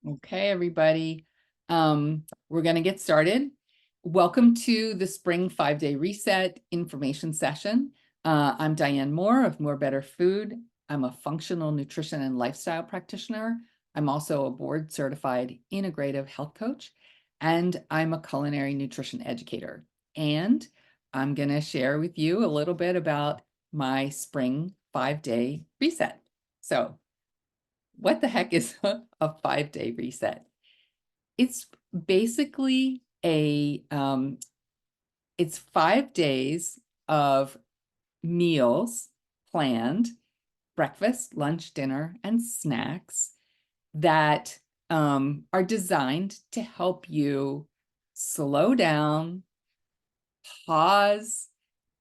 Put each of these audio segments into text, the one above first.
Okay, everybody. We're going to get started. Welcome to the Spring 5-Day Reset information session. I'm Diane Moore of More Better Food. I'm a functional nutrition and lifestyle practitioner. I'm also a board certified integrative health coach, and I'm a culinary nutrition educator. And I'm going to share with you a little bit about my Spring 5-Day Reset. So, what the heck is a 5-day reset? It's basically it's 5 days of meals planned, breakfast, lunch, dinner, and snacks that are designed to help you slow down, pause,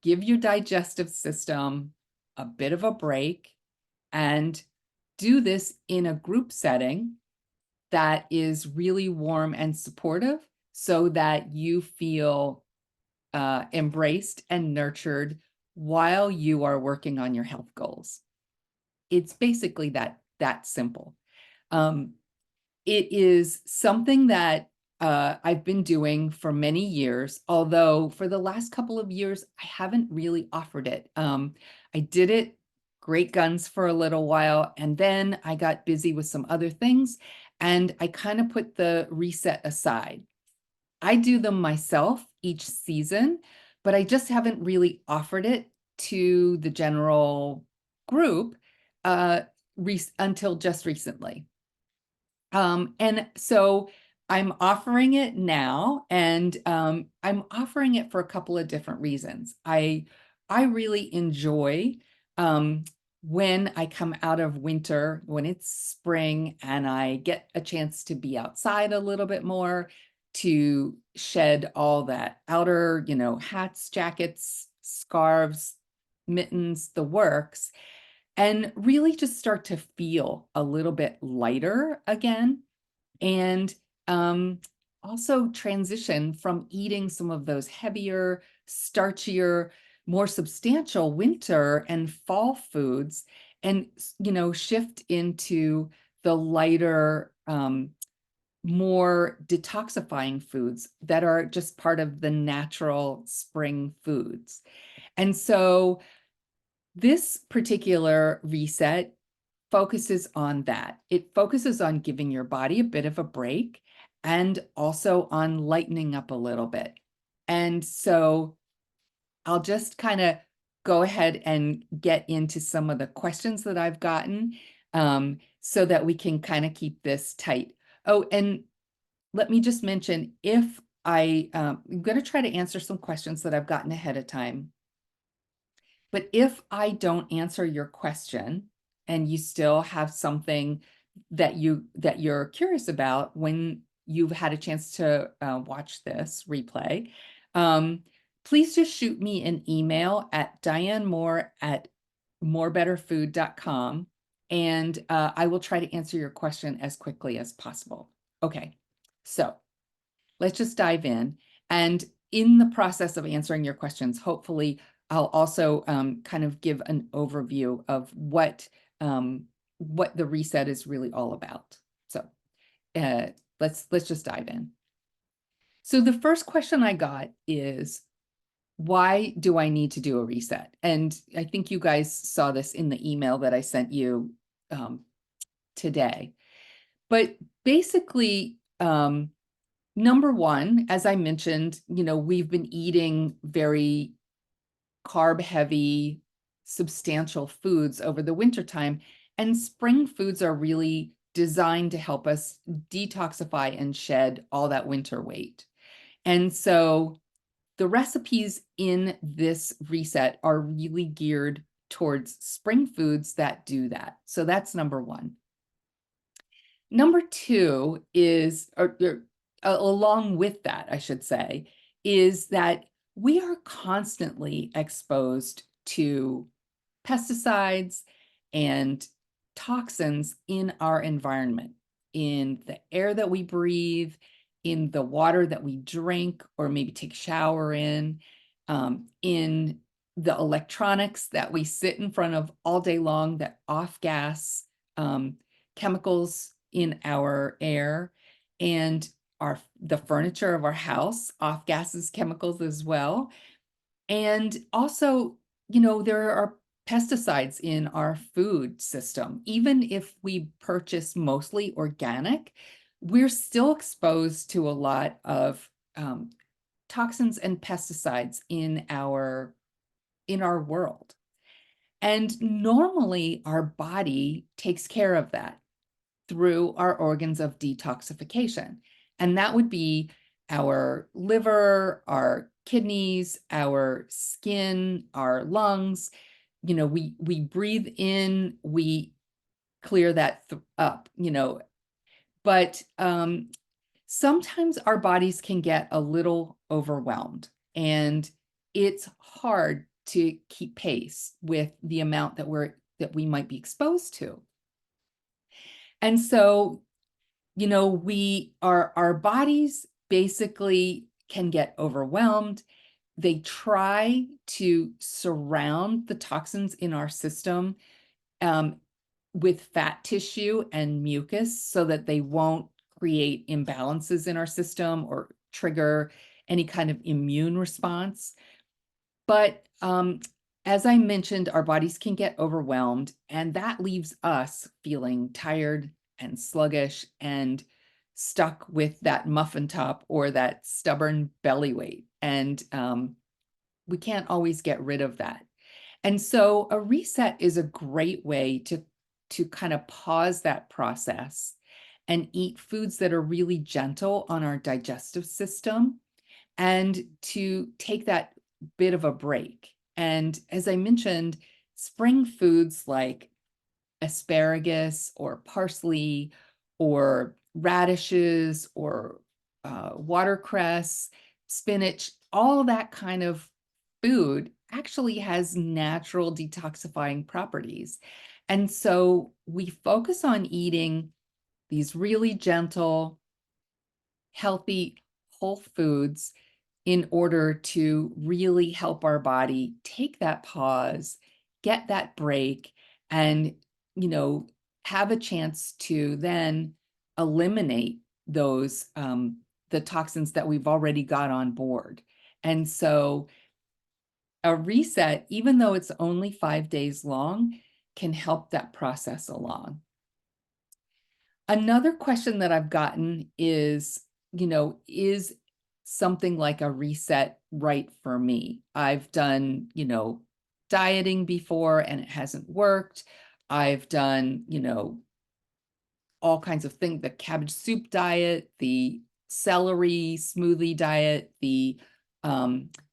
give your digestive system a bit of a break, and do this in a group setting that is really warm and supportive so that you feel embraced and nurtured while you are working on your health goals. It's basically that simple. Um, it is something that I've been doing for many years, although for the last couple of years, I haven't really offered it. I did it great guns for a little while, and then I got busy with some other things, and I kind of put the reset aside. I do them myself each season, but I just haven't really offered it to the general group uh, until just recently. And so I'm offering it now, and I'm offering it for a couple of different reasons. I really enjoy when I come out of winter, when it's spring, and I get a chance to be outside a little bit more, to shed all that outer, hats, jackets, scarves, mittens, the works, and really just start to feel a little bit lighter again. And also transition from eating some of those heavier, starchier, more substantial winter and fall foods, and shift into the lighter, more detoxifying foods that are just part of the natural spring foods. And so this particular reset focuses on that. It focuses on giving your body a bit of a break and also on lightening up a little bit. And so I'll just kind of go ahead and get into some of the questions that I've gotten, so that we can kind of keep this tight. Oh, and let me just mention, if I'm going to try to answer some questions that I've gotten ahead of time. But if I don't answer your question and you still have something that you're curious about when you've had a chance to watch this replay, please just shoot me an email at dianemoore@morebetterfood.com, and I will try to answer your question as quickly as possible. Okay, so let's just dive in. And in the process of answering your questions, hopefully I'll also kind of give an overview of what the reset is really all about. So let's just dive in. So the first question I got is, why do I need to do a reset? And I think you guys saw this in the email that I sent you today. But basically, number one, as I mentioned, we've been eating very carb heavy, substantial foods over the wintertime, and spring foods are really designed to help us detoxify and shed all that winter weight. And so the recipes in this reset are really geared towards spring foods that do that. So that's number one. Number two is, along with that, I should say, is that we are constantly exposed to pesticides and toxins in our environment, in the air that we breathe, in the water that we drink or maybe take a shower in the electronics that we sit in front of all day long that off gas chemicals in our air, and the furniture of our house off gases, chemicals as well. And also, there are pesticides in our food system. Even if we purchase mostly organic, we're still exposed to a lot of toxins and pesticides in our world. And normally our body takes care of that through our organs of detoxification. And that would be our liver, our kidneys, our skin, our lungs. We breathe in, we clear that up, but sometimes our bodies can get a little overwhelmed, and it's hard to keep pace with the amount that we might be exposed to. And so, our bodies basically can get overwhelmed. They try to surround the toxins in our system with fat tissue and mucus so that they won't create imbalances in our system or trigger any kind of immune response. But as I mentioned, our bodies can get overwhelmed, and that leaves us feeling tired and sluggish and stuck with that muffin top or that stubborn belly weight. And we can't always get rid of that. And so a reset is a great way to kind of pause that process and eat foods that are really gentle on our digestive system, and to take that bit of a break. And as I mentioned, spring foods like asparagus or parsley or radishes or watercress, spinach, all that kind of food actually has natural detoxifying properties. And so we focus on eating these really gentle, healthy, whole foods in order to really help our body take that pause, get that break, and, have a chance to then eliminate those, the toxins that we've already got on board. And so a reset, even though it's only 5 days long, can help that process along. Another question that I've gotten is, is something like a reset right for me? I've done, dieting before and it hasn't worked. I've done, all kinds of things, the cabbage soup diet, the celery smoothie diet, the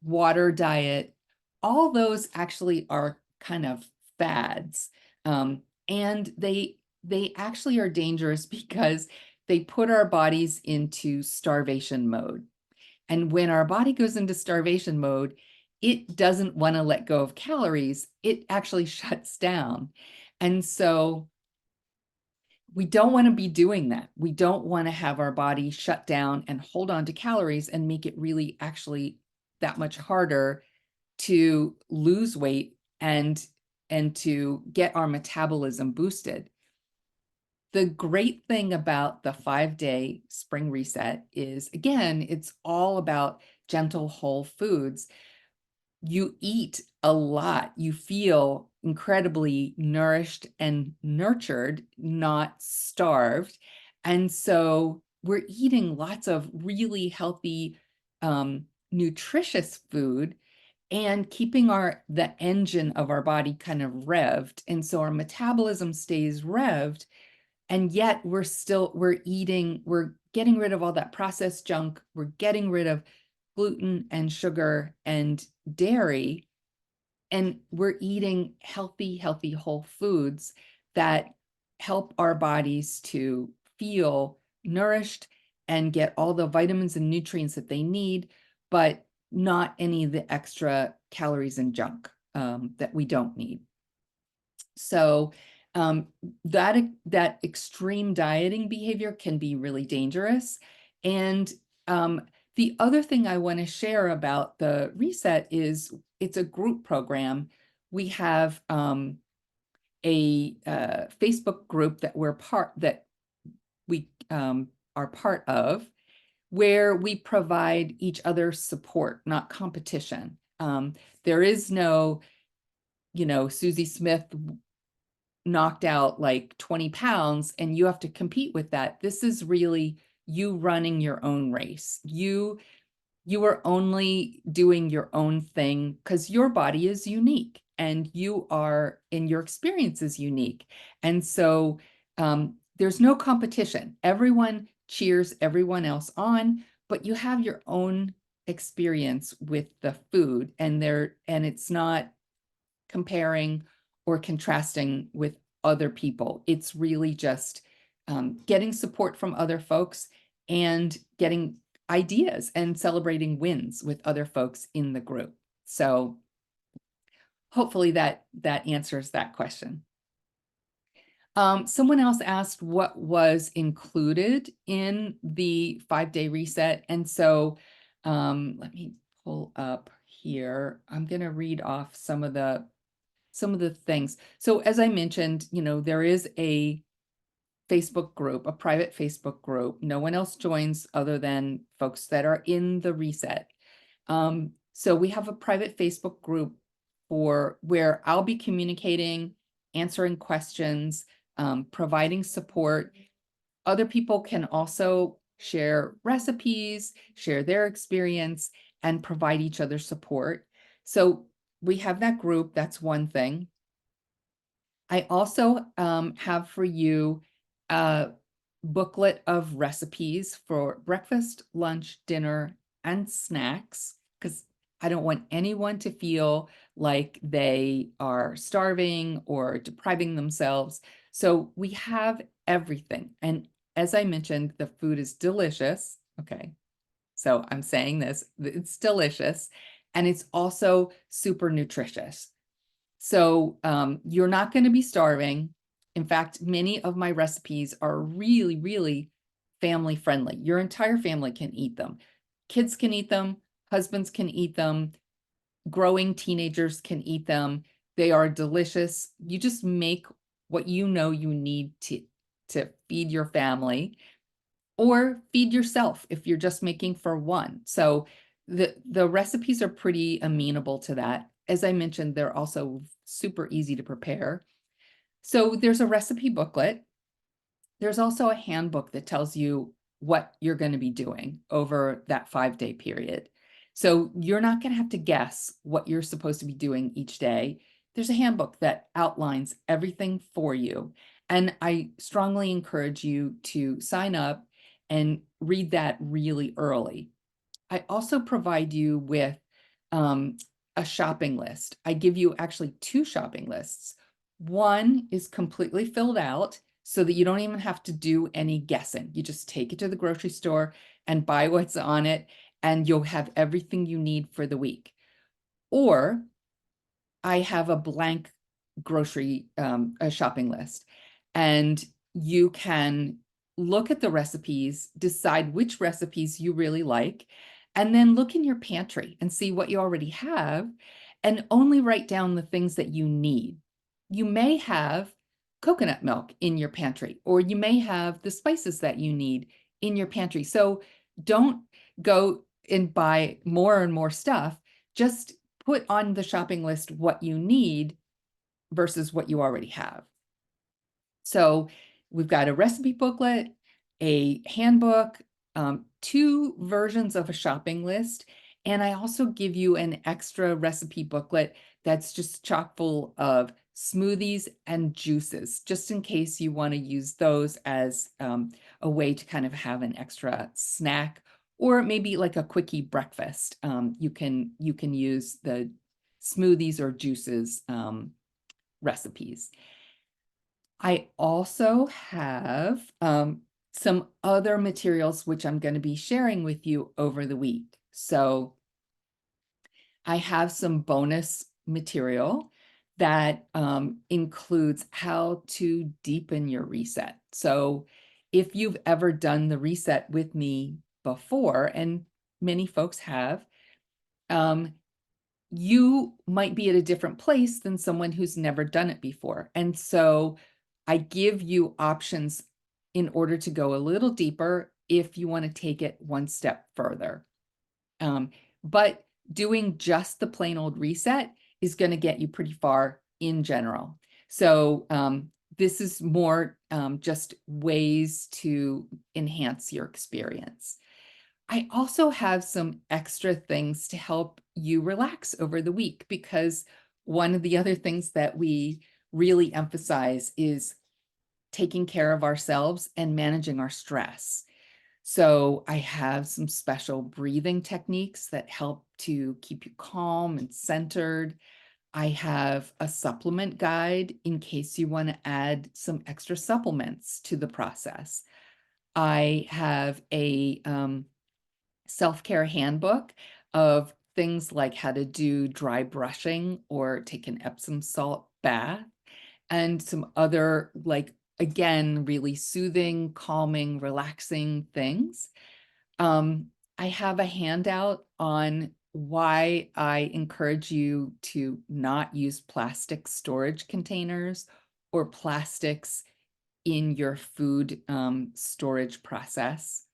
water diet. All those actually are kind of fads. And they actually are dangerous because they put our bodies into starvation mode. And when our body goes into starvation mode, it doesn't want to let go of calories. It actually shuts down. And so we don't want to be doing that. We don't want to have our body shut down and hold on to calories and make it really actually that much harder to lose weight and to get our metabolism boosted. The great thing about the 5-day spring reset is, again, it's all about gentle whole foods. You eat a lot. You feel incredibly nourished and nurtured, not starved. And so we're eating lots of really healthy, nutritious food, and keeping the engine of our body kind of revved. And so our metabolism stays revved, and yet we're getting rid of all that processed junk. We're getting rid of gluten and sugar and dairy, and we're eating healthy whole foods that help our bodies to feel nourished and get all the vitamins and nutrients that they need, but not any of the extra calories and junk that we don't need. So that extreme dieting behavior can be really dangerous. And the other thing I want to share about the reset is it's a group program. We have a Facebook group that we are part of, where we provide each other support, not competition. There is no, Susie Smith knocked out like 20 pounds and you have to compete with that. This is really you running your own race. You are only doing your own thing because your body is unique and your experience is unique. And so there's no competition. Everyone cheers everyone else on, but you have your own experience with the food, and it's not comparing or contrasting with other people. It's really just getting support from other folks and getting ideas and celebrating wins with other folks in the group. So hopefully that answers that question. Someone else asked what was included in the 5-day reset. And so let me pull up here. I'm going to read off some of the things. So as I mentioned, there is a Facebook group, a private Facebook group. No one else joins other than folks that are in the reset. So we have a private Facebook group where I'll be communicating, answering questions, providing support. Other people can also share recipes, share their experience, and provide each other support. So we have that group. That's one thing. I also have for you a booklet of recipes for breakfast, lunch, dinner, and snacks, because I don't want anyone to feel like they are starving or depriving themselves. So we have everything. And as I mentioned, the food is delicious. Okay. So I'm saying this, it's delicious, and it's also super nutritious. So you're not going to be starving. In fact, many of my recipes are really, really family friendly. Your entire family can eat them. Kids can eat them. Husbands can eat them. Growing teenagers can eat them. They are delicious. You just make what you need to feed your family, or feed yourself if you're just making for one. So the recipes are pretty amenable to that. As I mentioned, they're also super easy to prepare. So there's a recipe booklet. There's also a handbook that tells you what you're going to be doing over that 5-day period. So you're not going to have to guess what you're supposed to be doing each day. There's a handbook that outlines everything for you. And I strongly encourage you to sign up and read that really early. I also provide you with a shopping list. I give you actually 2 shopping lists. One is completely filled out so that you don't even have to do any guessing. You just take it to the grocery store and buy what's on it, and you'll have everything you need for the week. Or I have a blank grocery a shopping list, and you can look at the recipes, decide which recipes you really like, and then look in your pantry and see what you already have, and only write down the things that you need. You may have coconut milk in your pantry, or you may have the spices that you need in your pantry. So don't go and buy more and more stuff. Just put on the shopping list what you need versus what you already have. So we've got a recipe booklet, a handbook, 2 versions of a shopping list, and I also give you an extra recipe booklet that's just chock full of smoothies and juices, just in case you want to use those as a way to kind of have an extra snack, or maybe like a quickie breakfast. You can use the smoothies or juices recipes. I also have some other materials which I'm going to be sharing with you over the week. So I have some bonus material that includes how to deepen your reset. So if you've ever done the reset with me before, and many folks have, you might be at a different place than someone who's never done it before. And so I give you options in order to go a little deeper if you want to take it one step further. But doing just the plain old reset is going to get you pretty far in general. So this is more just ways to enhance your experience. I also have some extra things to help you relax over the week, because one of the other things that we really emphasize is taking care of ourselves and managing our stress. So I have some special breathing techniques that help to keep you calm and centered. I have a supplement guide in case you want to add some extra supplements to the process. I have a self-care handbook of things like how to do dry brushing or take an Epsom salt bath, and some other, like, again, really soothing, calming, relaxing things. I have a handout on why I encourage you to not use plastic storage containers or plastics in your food storage process.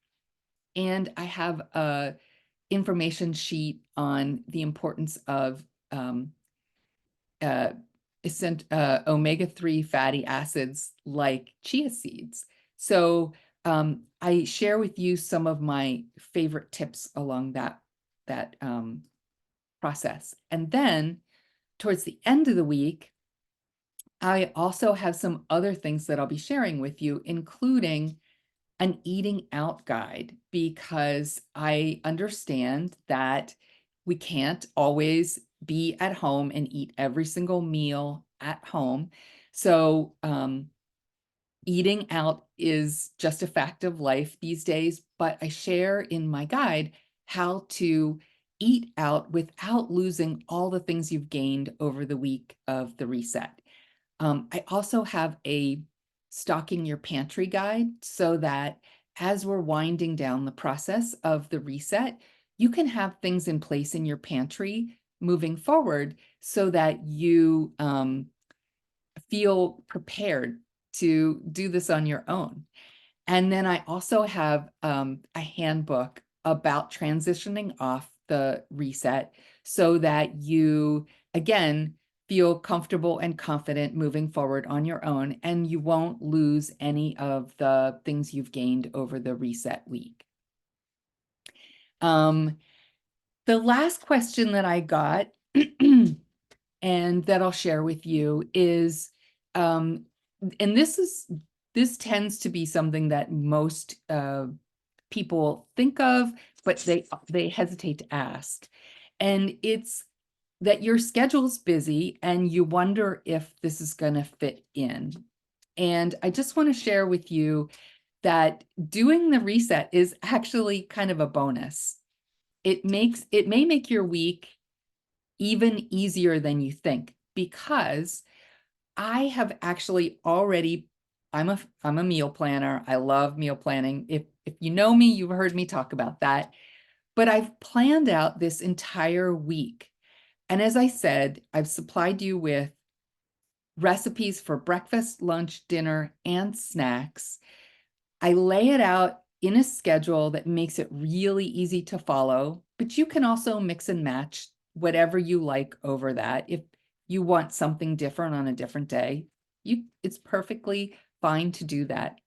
And I have a information sheet on the importance of uh, omega-3 fatty acids like chia seeds. So I share with you some of my favorite tips along that process. And then towards the end of the week, I also have some other things that I'll be sharing with you, including an eating out guide, because I understand that we can't always be at home and eat every single meal at home. So eating out is just a fact of life these days, but I share in my guide how to eat out without losing all the things you've gained over the week of the reset. I also have a stocking your pantry guide, so that as we're winding down the process of the reset, you can have things in place in your pantry moving forward so that you feel prepared to do this on your own. And then I also have a handbook about transitioning off the reset so that you, again, feel comfortable and confident moving forward on your own, and you won't lose any of the things you've gained over the reset week. The last question that I got and that I'll share with you is, and this tends to be something that most people think of, but they hesitate to ask. And it's that your schedule's busy and you wonder if this is going to fit in. And I just want to share with you that doing the reset is actually kind of a bonus. It may make your week even easier than you think, because I have actually already, I'm a meal planner. I love meal planning. If you know me, you've heard me talk about that. But I've planned out this entire week. And as I said, I've supplied you with recipes for breakfast, lunch, dinner, and snacks. I lay it out in a schedule that makes it really easy to follow, but you can also mix and match whatever you like over that. If you want something different on a different day, it's perfectly fine to do that.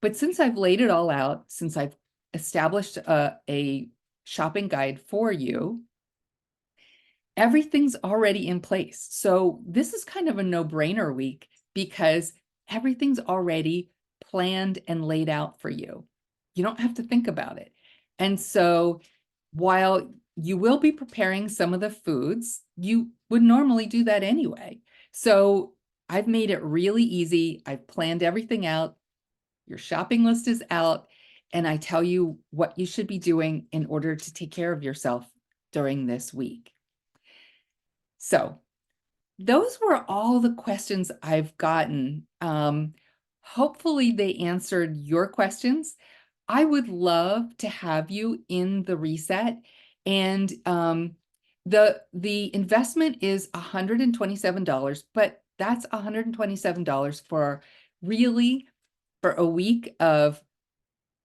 But since I've laid it all out, since I've established a shopping guide for you, everything's already in place. So this is kind of a no-brainer week, because everything's already planned and laid out for you. You don't have to think about it. And so while you will be preparing some of the foods, you would normally do that anyway. So I've made it really easy. I've planned everything out. Your shopping list is out, and I tell you what you should be doing in order to take care of yourself during this week. So those were all the questions I've gotten. Hopefully they answered your questions. I would love to have you in the reset. And the investment is $127, but that's $127 for really for a week of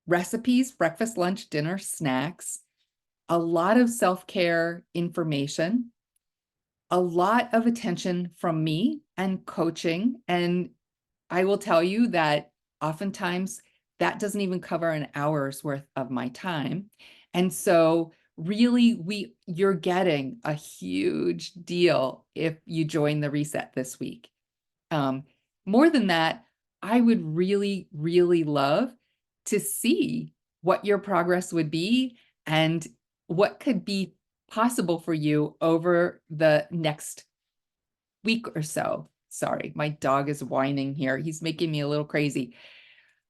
recipes, breakfast, lunch, dinner, snacks, a lot of self-care information, a lot of attention from me and coaching. And I will tell you that oftentimes that doesn't even cover an hour's worth of my time. And so really you're getting a huge deal if you join the reset this week. More than that, I would really, really love to see what your progress would be and what could be possible for you over the next week or so. Sorry, my dog is whining here. He's making me a little crazy.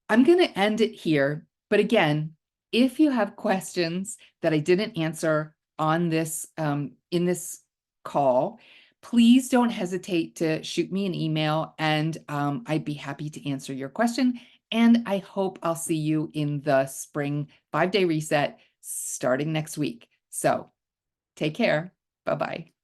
I'm going to end it here. But again, if you have questions that I didn't answer on this in this call, please don't hesitate to shoot me an email, and I'd be happy to answer your question. And I hope I'll see you in the spring 5-day reset starting next week. So take care. Bye-bye.